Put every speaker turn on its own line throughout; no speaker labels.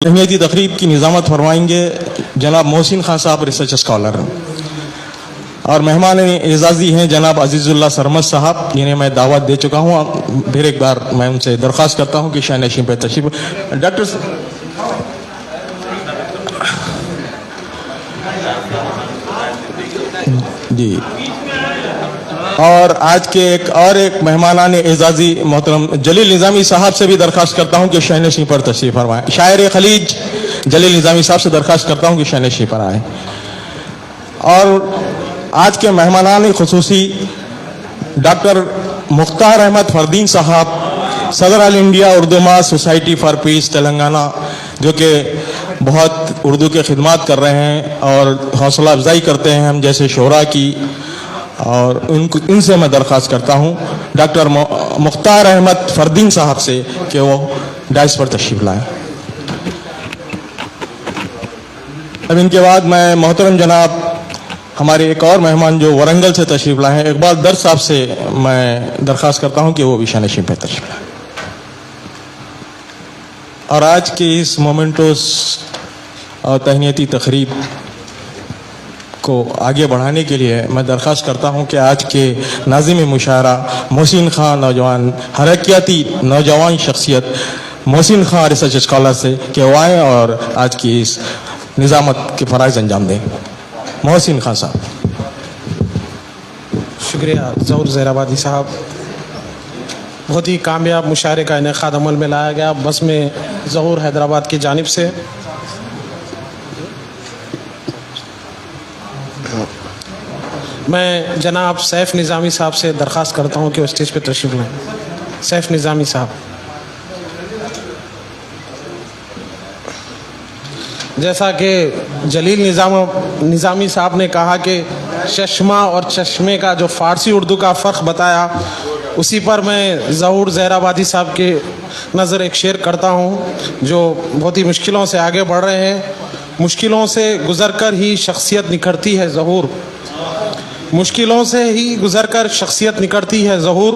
अहमियती तकरीब की निज़ामत फरमाएंगे जनाब मोहसिन खान साहब, रिसर्च स्कॉलर, और मेहमान एजाज़ी हैं जनाब अजीज़ुल्लाह सरमद साहब, जिन्हें मैं दावत दे चुका हूँ। फिर एक बार मैं उनसे दरख्वास्त करता हूँ कि शाह-नशीं पे तशरीफ। डॉक्टर जी, और आज के एक मेहमान एजाज़ी मोहतरम जलील निज़ामी साहब से भी दरख्वास्त करता हूँ कि शाह-नशीं पर तशरीफ़ फरमाएं। शायर खलीज जलील निज़ामी साहब से दरख्वास्त करता हूँ कि शाह-नशीं पर आएँ। और आज के मेहमान खुसूसी डॉक्टर मुख्तार अहमद फरदीन साहब, सदर all India Urdu mass society for piece Telangana, जो कि बहुत उर्दू के खिदमत कर रहे हैं और हौसला अफजाई करते हैं हम जैसे शोरा की, और इनसे मैं दरख्वास्त करता हूँ डॉक्टर मुख्तार अहमद फरदीन साहब से कि वो डाइस पर तशरीफ लाएं। अब इनके बाद मैं मोहतरम जनाब हमारे एक और मेहमान जो वरंगल से तशरीफ लाए हैं, इकबाल दर साहब से मैं दरख्वास्त करता हूँ कि वो भी शाह-नशीं पे तशरीफ लाएं। और आज के इस मोमेंटोस और तहनीती तकरीब को आगे बढ़ाने के लिए मैं दरख्वास्त करता हूं कि आज के नाज़िम मुशायरा मोहसिन खान, नौजवान हरकियाती नौजवान शख्सियत मोहसिन खान रिसर्च स्कॉलर से कि वो आएँ और आज की इस निज़ामत के फ़राइज़ अंजाम दें। मोहसिन खान साहब।
शुक्रिया ज़हूर ज़ैराबादी साहब। बहुत ही कामयाब मुशायरे का इनेकाद अमल में लाया गया बस में ज़हूर हैदराबाद की जानिब से। मैं जनाब सैफ निज़ामी साहब से दरख्वास्त करता हूँ कि वो स्टेज पर तशरीफ़ लाएं। सैफ निज़ामी साहब। जैसा कि जलील निज़ामी साहब ने कहा कि चश्मा और चश्मे का जो फ़ारसी उर्दू का फ़र्क बताया, उसी पर मैं ज़हूर ज़ैराबादी साहब के नज़र एक शेर करता हूँ जो बहुत ही मुश्किलों से आगे बढ़ रहे हैं। मुश्किलों से गुज़रकर ही शख्सियत निखरती है ज़हूर, मुश्किलों से ही गुज़रकर शख्सियत निकलती है ज़हूर,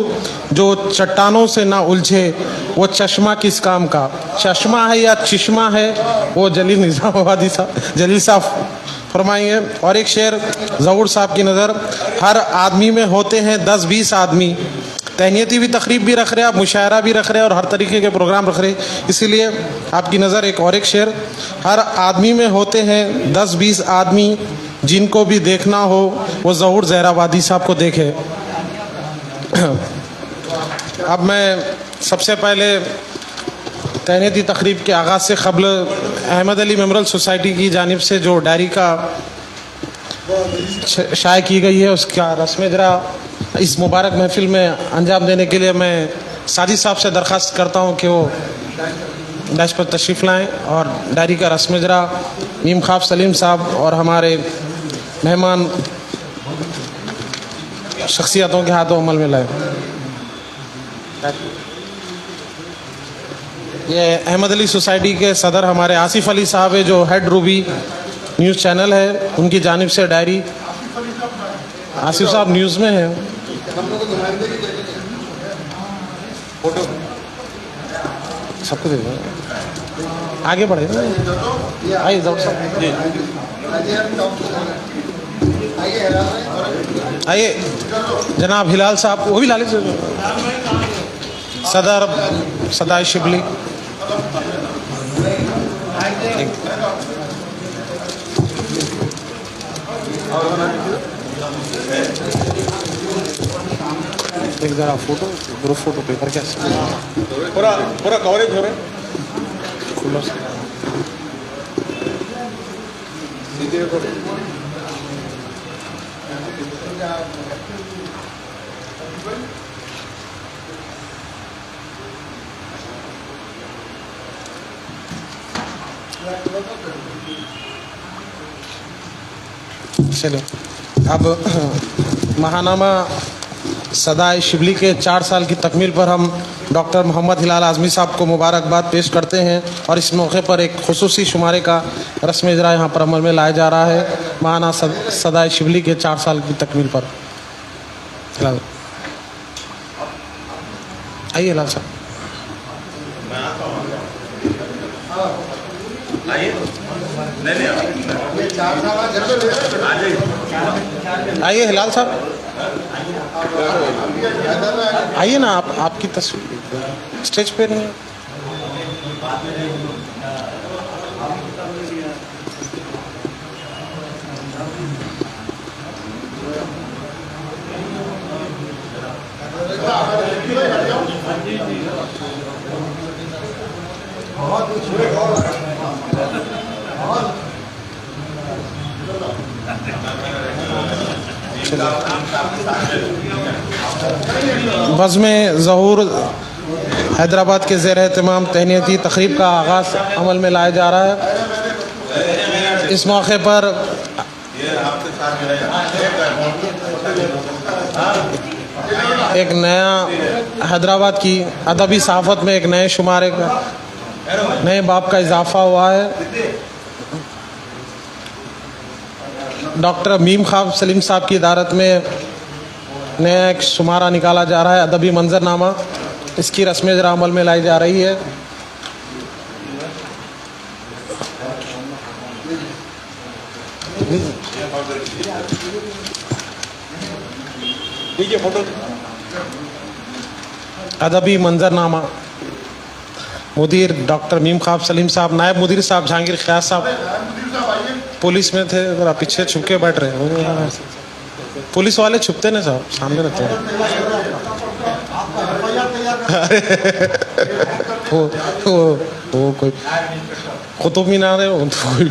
जो चट्टानों से ना उलझे वो चश्मा किस काम का। चश्मा है या चश्मा है, वो जलील निज़ामाबादी साहब जलील साहब फरमाएंगे। और एक शेर ज़हूर साहब की नज़र, हर आदमी में होते हैं 10-20 आदमी। तहनीती भी तकरीब भी रख रहे, आप मुशायरा भी रख रहे और हर तरीके के प्रोग्राम रख रहे, इसीलिए आपकी नज़र एक और एक शेर, हर आदमी में होते हैं 10-20 आदमी, जिनको भी देखना हो वो ज़हूर ज़ैराबादी साहब को देखे। अब मैं सबसे पहले तहनीती तकरीब के आगाज़ से क़ब्ल अहमद अली मेमोरियल सोसाइटी की जानिब से जो डायरी का शाया की गई है, उसका रस्म इजरा इस मुबारक महफिल में अंजाम देने के लिए मैं साजिद साहब से दरख्वास्त करता हूँ कि वो डैश पर तशरीफ़ लाएँ और डायरी का रस्म इजरा नीम ख्वाब सलीम साहब और हमारे मेहमान शख्सियतों के हाथों अमल में लाए। ये अहमद अली सोसाइटी के सदर हमारे आसिफ अली साहब है, जो हेड रूबी न्यूज़ चैनल है, उनकी जानिब से डायरी। आसिफ साहब न्यूज़ में है, फोटो सबको दे दो, आगे बढ़े ना। आइए डॉक्टर साहब, आइए जनाब हिलाल साहब, वो भी ला लीजिए। सदर सदाई शिबली, एक ज़रा फोटो ग्रुप फोटो पेपर क्या
पूरा कवरेज हो रहा है।
खुला चलो। अब महानामा सदाए शिबली के 4 साल की तकमील पर हम डॉक्टर मोहम्मद हिलाल आज़मी साहब को मुबारकबाद पेश करते हैं और इस मौके पर एक खुसूसी शुमारे का रस्म इजरा यहाँ पर अमल में लाया जा रहा है महाना सदाए शिबली के 4 साल की तकमील पर। आइए हिलाल साहब। आइए हिलाल साहब, आइए ना, आप आपकी तस्वीर स्टेज पे नहीं है। बज़्म ज़हूर हैदराबाद के ज़ेर एहतमाम तहनीती तक़रीब का आगाज़ अमल में लाया जा रहा है। इस मौके पर एक नया हैदराबाद की अदबी सहाफ़त में एक नए शुमारे का नए बाब का इजाफ़ा हुआ है। डॉक्टर मीम ख्वाब सलीम साहब की इदारत में नया एक शुमारा निकाला जा रहा है, अदबी मंजरनामा। इसकी रस्में ज़रा अमल में लाई जा रही है। अदबी मंजरनामा, मुदीर डॉक्टर मीम ख्वाब सलीम साहब, नायब मुदीर साहब जहांगीर ख्यास साहब पुलिस में थे, ज़रा पीछे छुप के बैठ रहे हैं। पुलिस वाले छुपते ना साहब, सामने रहते हैं। वो कोई कुतुब मीनार है, वो कोई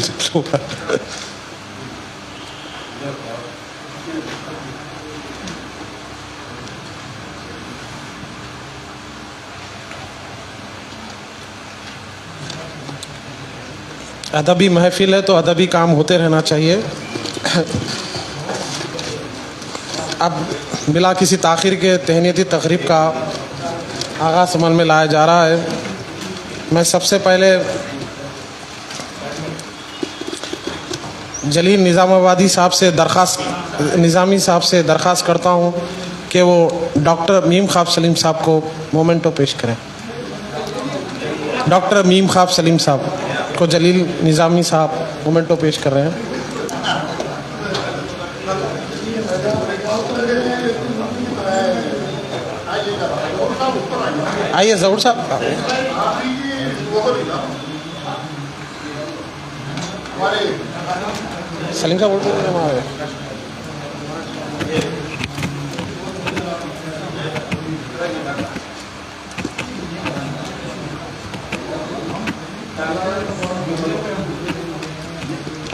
अदबी महफिल है तो अदबी काम होते रहना चाहिए। अब बिला किसी ताख़ीर के तहनीती तक़रीब का आगाज़ अमल में लाया जा रहा है। मैं सबसे पहले जलील निज़ामाबादी साहब से निज़ामी साहब से दरख्वास्त करता हूँ कि वो डॉक्टर मीम ख्वाब सलीम साहब को मोमेंटो पेश करें। डॉक्टर मीम ख्वाब सलीम साहब को जलील निज़ामी साहब मोमेंटो पेश कर रहे हैं। आइए ज़हूर साहब, सलीम साहब बोलते हैं हमारे।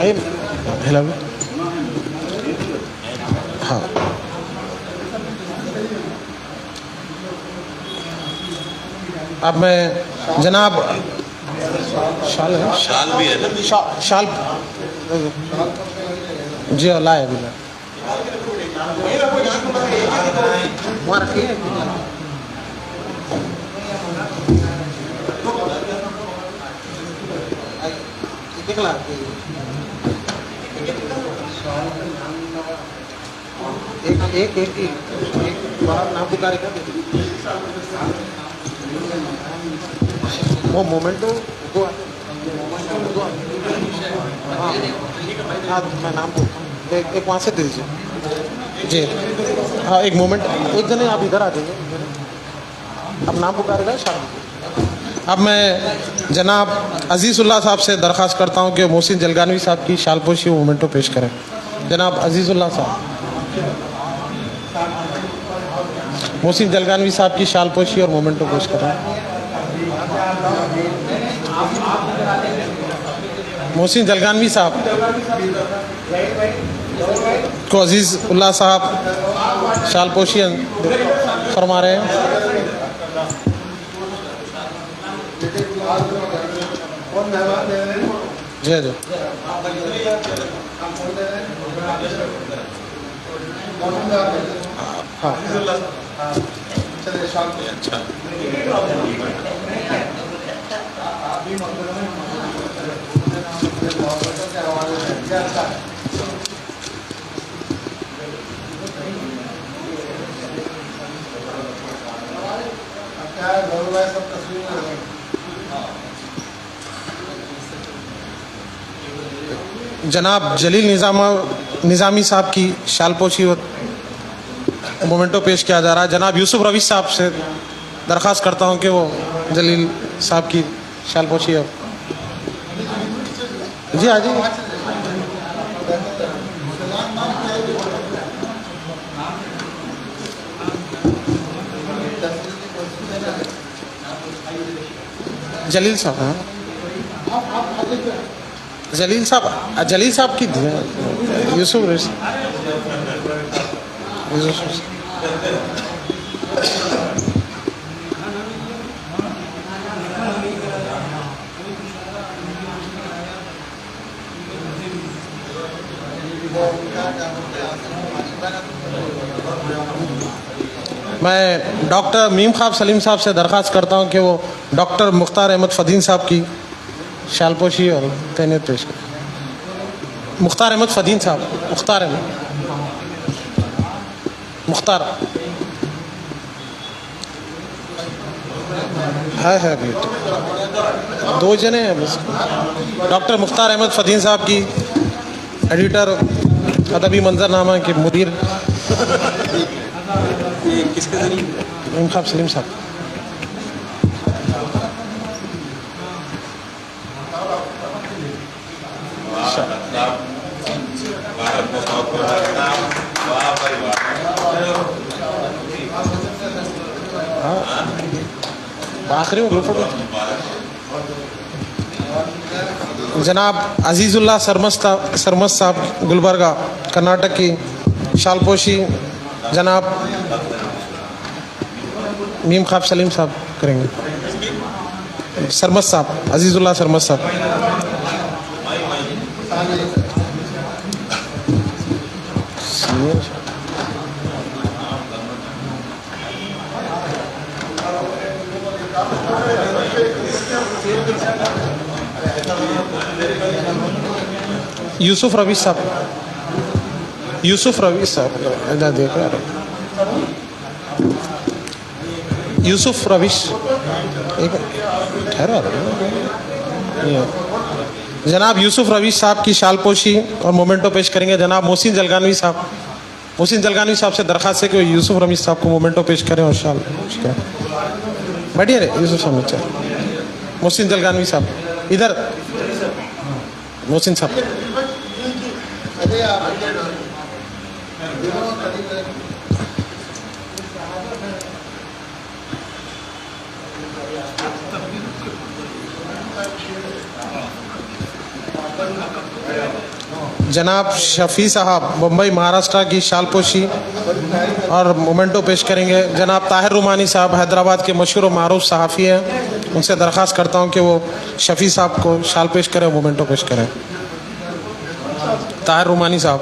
आइए हिला भी। हाँ, अब मैं जनाब शाल है, शाल भी है ना, शाल जी लाए अभी लाए। वहाँ रखिए। एक नाम पुकारेगा वो मोमेंटो को हाँ मैं नाम बोलता हूँ, एक वहाँ से दे दीजिए जी। हाँ एक मोमेंट, एक जने आप इधर आ जाइए, अब नाम पुकारेगा शाल। अब मैं जनाब अजीज़ुल्लाह साहब से दरख्वास्त करता हूँ कि मोहसिन जलगानवी साहब की शालपोशी मोमेंटो पेश करें। जनाब अजीज़ुल्लाह साहब, मोहसिन जलगानवी साहब की शालपोशी और मोमेंटो पेश करें। मोहसिन जलगानवी साहब को अजीज़ उल्लाह साहब शालपोशी फरमा रहे हैं। जय जय। हाँ अच्छा जनाब जलील निज़ामी साहब की शालपोशी और मोमेंटो पेश किया जा रहा है। जनाब यूसुफ रवीश साहब से दरख्वास्त करता हूं कि वो जलील साहब की शालपोशी और जी हाँ जी। जलील साहब, हाँ जलील साहब की यूसुफ रवीश मैं डॉक्टर मीम ख्वाब सलीम साहब से दरख्वास्त करता हूं कि वो डॉक्टर मुख्तार अहमद फदीन साहब की शालपोशी और तैनीत पेश करें। मुख्तार अहमद फदीन साहब, मुख्तार है बेटे, दो जने हैं बस। डॉक्टर मुख्तार अहमद फदीन साहब की एडिटर अदबी मंजरनामा के मुदीर
किसके जरिए?
मीम ख्वाब सलीम साहब। आखिरी में ग्रुप फोटो। जनाब अजीजुल्लाह सरमस साहब गुलबर्गा कर्नाटक की शालपोशी जनाब मीम ख्वाब सलीम साहब करेंगे। सरमस साहब, अजीजुल्लाह सरमस साहब। यूसुफ रवीश साहब, इधर देखो यार, यूसुफ रवीश एक ठहरो। जनाब यूसुफ रवीश साहब की शालपोशी और मोमेंटो पेश करेंगे जनाब मोहसिन जलगानवी साहब। मोहसिन जलगानवी साहब से दरख्वास्त है कि यूसुफ रवीश साहब को मोमेंटो पेश करें और शाल बढ़िया रे यूसुफ साहब नीचे। मोहसिन जलगानवी साहब इधर, मोहसिन साहब। जनाब शफ़ी साहब मुंबई महाराष्ट्र की शालपोशी और मोमेंटो पेश करेंगे। जनाब ताहिर रुमानी साहब हैदराबाद के मशहूर और मारूफ सहाफ़ी हैं, उनसे दरख्वास्त करता हूं कि वो शफ़ी साहब को शाल पेश करें, मोमेंटो पेश करें। ताहिर रुमानी साहब।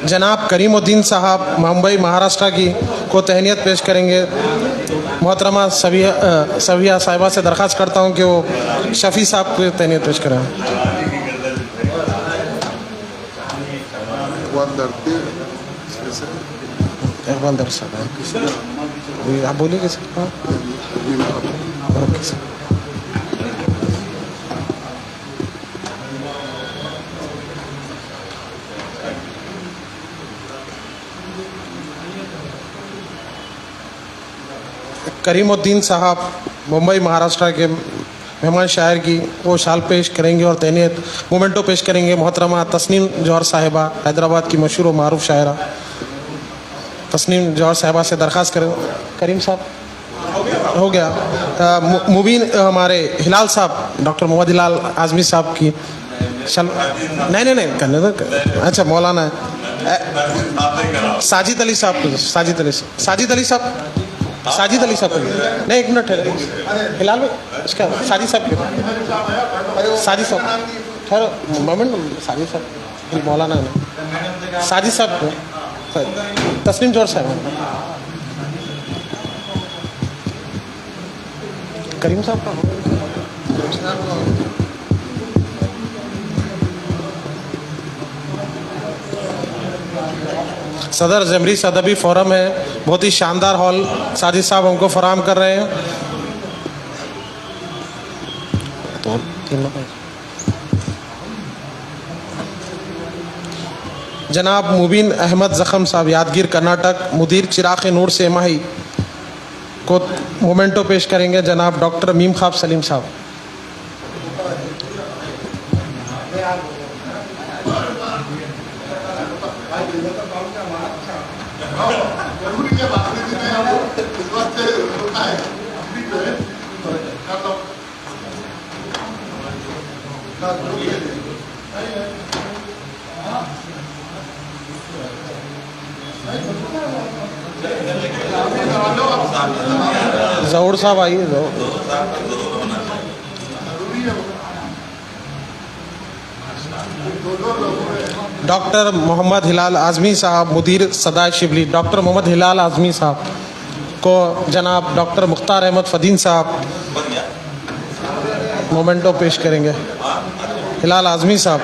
जनाब करीमुद्दीन साहब मुंबई महाराष्ट्र की को तहनीत पेश करेंगे। मोहतरमा सविया साहिबा से दरख्वास्त करता हूं कि वो शफ़ी साहब को तहनीत पेश करें। इकबाल दर साहब आप बोलिए सर। Okay sir. करीमुद्दीन साहब मुंबई महाराष्ट्र के मेहमान शायर की वो शाल पेश करेंगे और तैनीत मोमेंटो पेश करेंगे। मोहतरमा तस्नीम जौहर साहिबा हैदराबाद की मशहूर और मारूफ शायरा तस्नीम जौहर साहिबा से दरख्वास्त करें। करीम साहब हो गया। मुबीन हमारे हिलाल साहब डॉक्टर मोहम्मद हिलाल आज़मी साहब की नहीं करने दो। अच्छा मौलाना साजिद अली साहब नहीं, एक मिनट ठहरो फिलहाल में इसका साजिद साहब ठहरो मोमेंट। साजिद साहब मौलाना है, साजिद साहब तस्लीम जौहर साहब। करीम साहब का सदर जमरी अदबी फोरम है, बहुत ही शानदार हॉल साजिद साहब हमको फराहम कर रहे हैं। तो 3 लोग जनाब मुबीन अहमद ज़ख़म साहब यादगीर कर्नाटक, मुदीर चिराग नूर से माही को मोमेंटो पेश करेंगे जनाब डॉक्टर मीम ख्वाब सलीम साहब। जहूर साहब आइए। डॉक्टर मोहम्मद हिलाल आज़मी साहब मुदीर सदाए शिबली, डॉक्टर मोहम्मद हिलाल आज़मी साहब को जनाब डॉक्टर मुख्तार अहमद फ़दीन साहब मोमेंटो पेश करेंगे। हिलाल आज़मी साहब।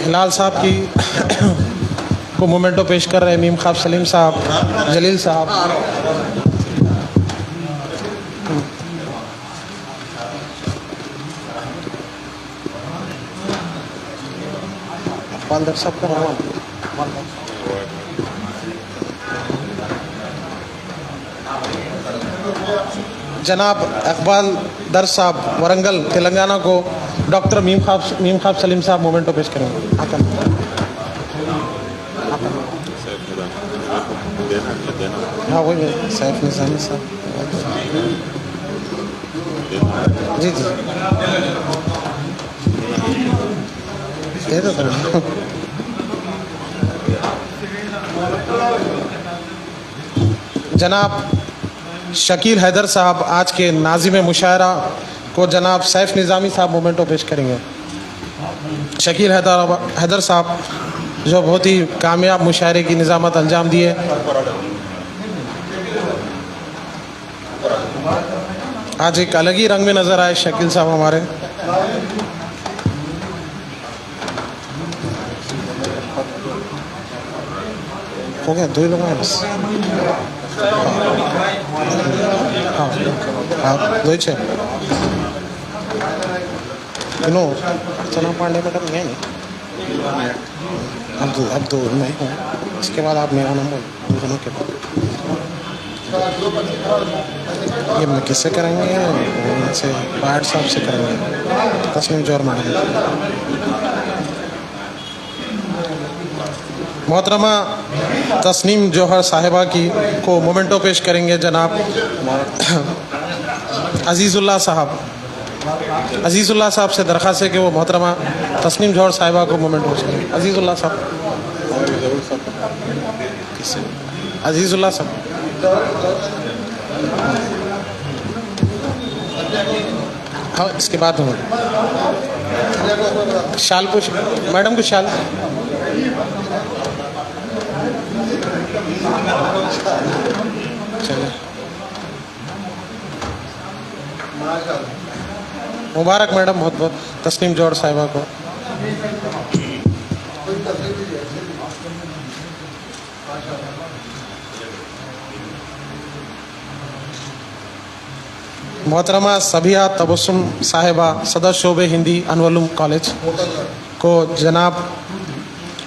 हिलाल साहब की को मोमेंटो पेश कर रहे हैं मीम ख्वाब सलीम साहब, जलील साहब। पालदर साहब का जनाब इकबाल दर साहब वरंगल तेलंगाना को डॉक्टर मीम ख्वाब सलीम साहब मोमेंटो पेश करेंगे। हाँ वही सैफ निज़ामी साहब। जी जी दे दो सर। जनाब शकील हैदर साहब आज के नाज़िम मुशायरा को जनाब सैफ निज़ामी साहब मोमेंटो पेश करेंगे। शकील हैदर साहब जो बहुत ही कामयाब मुशायरे की निज़ामत अंजाम दिए। आज एक अलग ही रंग में नज़र आए शकील साहब हमारे। हो गया 2 ही लोग हैं बस। हाँ 2 ही 6 चना पांडे मैडम है नहीं। अब दो मैं हूँ, इसके बाद आप मेरा नाम बोल दोनों के बाद। ये मैं किससे करेंगे? इनसे पार्ट साहब से करेंगे, तस्नीम जौहर मैडम। मोहतरमा तस्नीम जौहर साहिबा की को मोमेंटो पेश करेंगे जनाब अजीज़ुल्लाह साहब। अजीज़ुल्लाह साहब से दरख्वास्त है कि वो मोहतरमा तस्नीम जौहर साहिबा को मोमेंटो पेश करेंगे। अजीज़ुल्लाह साहब, अजीज़ुल्लाह साहब। हाँ इसके बाद हो शाल पुश मैडम को शाल। चलिए मुबारक मैडम बहुत बहुत तस्नीम जौहर साहिबा को। मोहतरमा सबिया तबस्सुम साहिबा सदर शोबे हिंदी अनवलुम कॉलेज को जनाब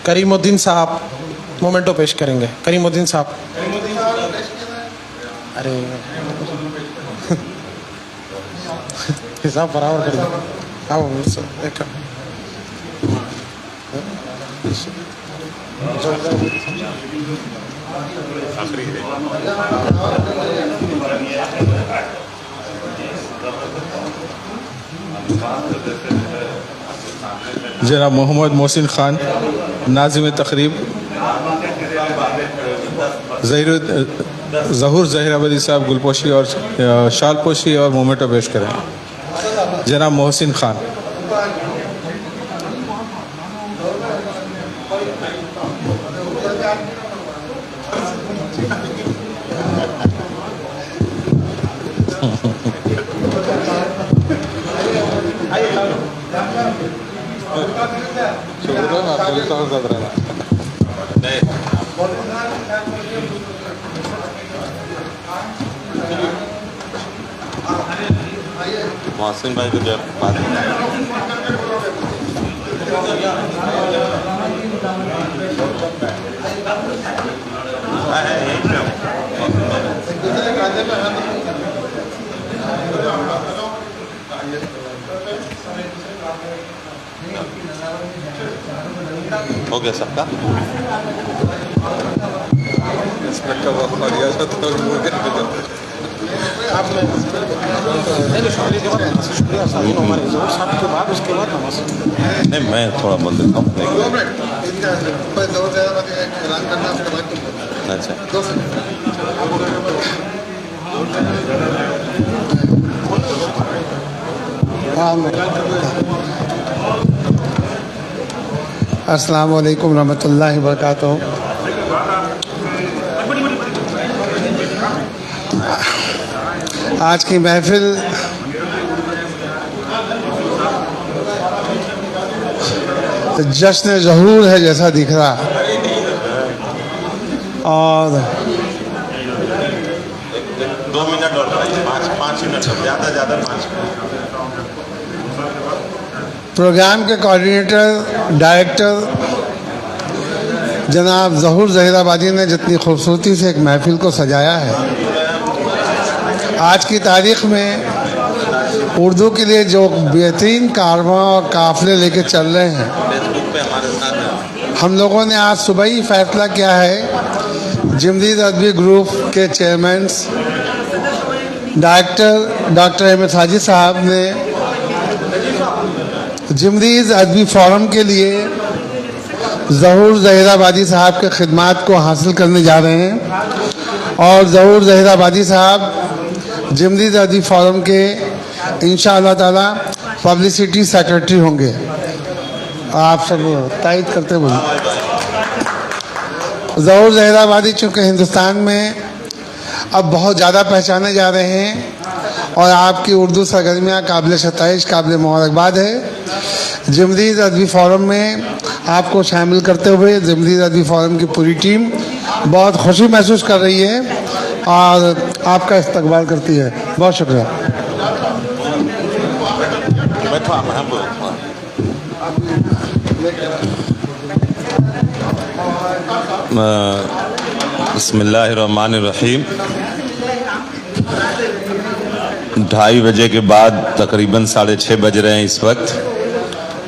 करीमुद्दीन साहब मोमेंटो पेश करेंगे। करीमुद्दीन साहब। अरे हिसाब बराबर कर दो। आओ एक
जनाब मोहम्मद मोहसिन खान नाज़िम तकरीब ज़हूर ज़हीराबादी साहब गुलपोशी और शालपोशी और मोमेंटो पेश करें। जनाब मोहसिन खान।
मोहसिन भाई को जब बात हो गया सबका। नहीं मैं थोड़ा बोल देता हूँ। अच्छा
अस्सलाम वालेकुम रहमतुल्लाहि व बरकातहू। आज की महफिल जश्न ज़हूर है जैसा दिख रहा, और
2 मिनट और 5 मिनट ज़्यादा 5
प्रोग्राम के कोऑर्डिनेटर डायरेक्टर जनाब ज़हूर ज़हीराबादी ने जितनी खूबसूरती से एक महफिल को सजाया है, आज की तारीख़ में उर्दू के लिए जो बेहतरीन कारवां और काफ़िले लेके चल रहे हैं,
फेसबुक पे हमारे साथ हैं।
हम लोगों ने आज सुबह ही फैसला किया है, जिमदीद अदबी ग्रुप के चेयरमैन डायरेक्टर डॉक्टर अहमद हाजी साहब ने जिमदीद अदबी फोरम के लिए ज़हूर ज़हीराबादी साहब के खिदमात को हासिल करने जा रहे हैं, और ज़हूर ज़हीराबादी साहब जिमदीद अदबी फोरम के इंशाअल्लाह ताला पब्लिसिटी सेक्रेटरी होंगे। आप सब तायद करते बोलिए। ज़हूर ज़हीराबादी चूँकि हिंदुस्तान में अब बहुत ज़्यादा पहचाने जा रहे हैं, और आपकी उर्दू सरगर्मियाँ काबिल सताइश काबिल मुबारकबाद है। जिमदीद अदबी फोरम में आपको शामिल करते हुए जिमदीद अदबी फोरम की पूरी टीम बहुत खुशी महसूस कर रही है और आपका इस्तकबाल करती है। बहुत शुक्रिया।
बिस्मिल्लाहिर्रहमानिर्रहीम। 2:30 बजे के बाद तकरीबन 6:30 बज रहे हैं इस वक्त,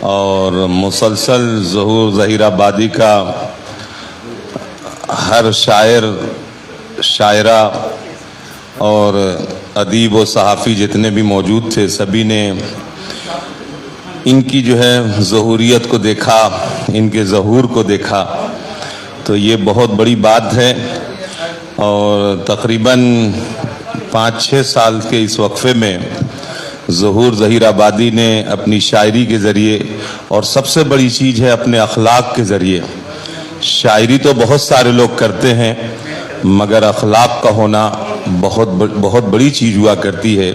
और मुसलसल ज़हूर ज़हीराबादी का हर शायर शायरा और अदीब व सहाफ़ी जितने भी मौजूद थे, सभी ने इनकी जो है ज़हूरियत को देखा, इनके ज़हूर को देखा, तो ये बहुत बड़ी बात है। और तकरीबन 5-6 साल के इस वक्फे में ज़हूर ज़हीराबादी ने अपनी शायरी के ज़रिए, और सबसे बड़ी चीज़ है अपने अखलाक के ज़रिए, शायरी तो बहुत सारे लोग करते हैं मगर अखलाक का होना बहुत बड़ी चीज़ हुआ करती है।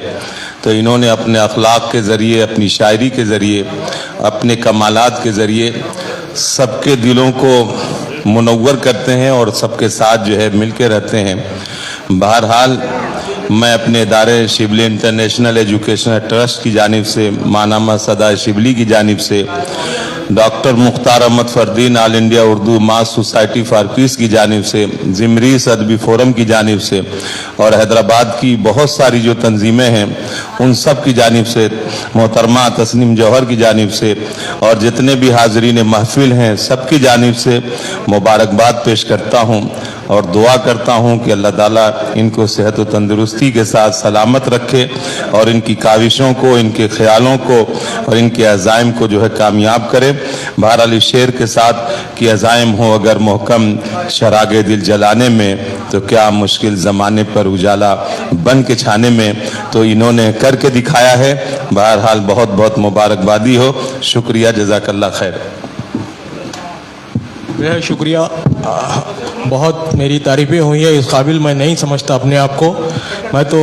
तो इन्होंने अपने अखलाक के ज़रिए, अपनी शायरी के ज़रिए, अपने कमालात के ज़रिए सबके दिलों को मुनव्वर करते हैं और सबके साथ जो है मिल के रहते हैं। बहरहाल मैं अपने इदारे शिबली इंटरनेशनल एजुकेशनल ट्रस्ट की जानिब से, मानामा सदा शिबली की जानिब से, doctor Mukhtar Ahmad Fardeen all India Urdu mass society for peace की जानिब से, जिमरीस अदबी फोरम की जानिब से, और हैदराबाद की बहुत सारी जो तंजीमें हैं उन सब की जानिब से, मोहतरमा तस्नीम जौहर की जानिब से, और जितने भी हाजरीन महफिल हैं सबकी जानिब से मुबारकबाद पेश करता हूँ। और दुआ करता हूँ कि अल्लाह ताला इनको सेहत व तंदुरुस्ती के साथ सलामत रखे और इनकी काविशों को, इनके ख्यालों को और इनके अज़ाइम को जो है कामयाब करे। बहरहाल इस शेर के साथ कि अज़ाइम हो अगर मोहकम शरागे दिल जलाने में, तो क्या मुश्किल ज़माने पर उजाला बन के छाने में, तो इन्होंने करके दिखाया है। बहरहाल बहुत बहुत मुबारकबादी हो। शुक्रिया, जज़ाकल्लाह खैर।
बेहद शुक्रिया। बहुत मेरी तारीफ़ें हुई है, इस काबिल मैं नहीं समझता अपने आप को। मैं तो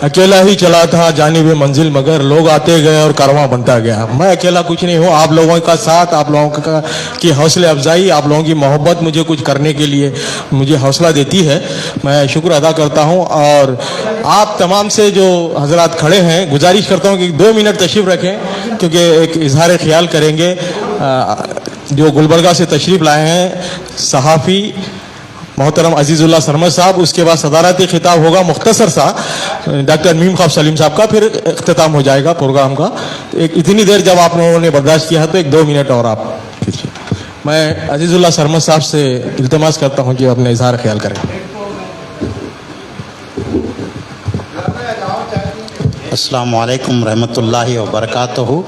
अकेला ही चला था जानिब मंजिल, मगर लोग आते गए और कारवां बनता गया। मैं अकेला कुछ नहीं हूँ, आप लोगों का साथ, आप लोगों की हौसला अफजाई, आप लोगों की मोहब्बत मुझे कुछ करने के लिए मुझे हौसला देती है। मैं शुक्र अदा करता हूँ। और आप तमाम से जो हजरात खड़े हैं, गुजारिश करता हूँ कि 2 मिनट तशरीफ़ रखें, क्योंकि एक इजहार ख्याल करेंगे। जो गुलबर्गा से तशरीफ़ लाए हैं सहाफ़ी मोहतरम अजीज़ुल्लाह सरमद साहब, उसके बाद सदारती खिताब होगा मुख्तसर सा डॉक्टर मीम ख्वाब सलीम साहब का, फिर इख्तिताम हो जाएगा प्रोग्राम का। तो एक इतनी देर जब आप लोगों ने बर्दाश्त किया है तो 1-2 मिनट और आप कीजिए। मैं अजीज़ुल्लाह सरमद साहब से इल्तिमास करता हूँ कि अपने इजहार ख्याल करें।
अस्सलामु अलैकुम रहमतुल्लाहि व बरकातहू।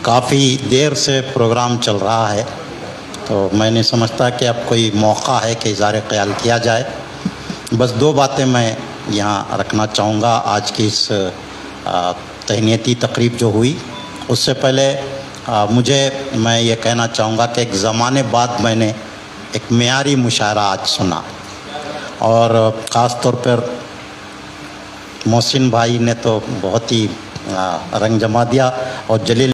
काफ़ी देर से प्रोग्राम चल रहा है, तो मैं नहीं समझता कि अब कोई मौका है कि इज़हार ख्याल किया जाए। बस 2 बातें मैं यहाँ रखना चाहूँगा। आज की इस तहनीती तकरीब जो हुई, उससे पहले मैं ये कहना चाहूँगा कि एक ज़माने बाद मैंने एक मेयारी मुशायरा आज सुना, और ख़ास तौर पर मोहसिन भाई ने तो बहुत ही रंग जमा दिया, और जलील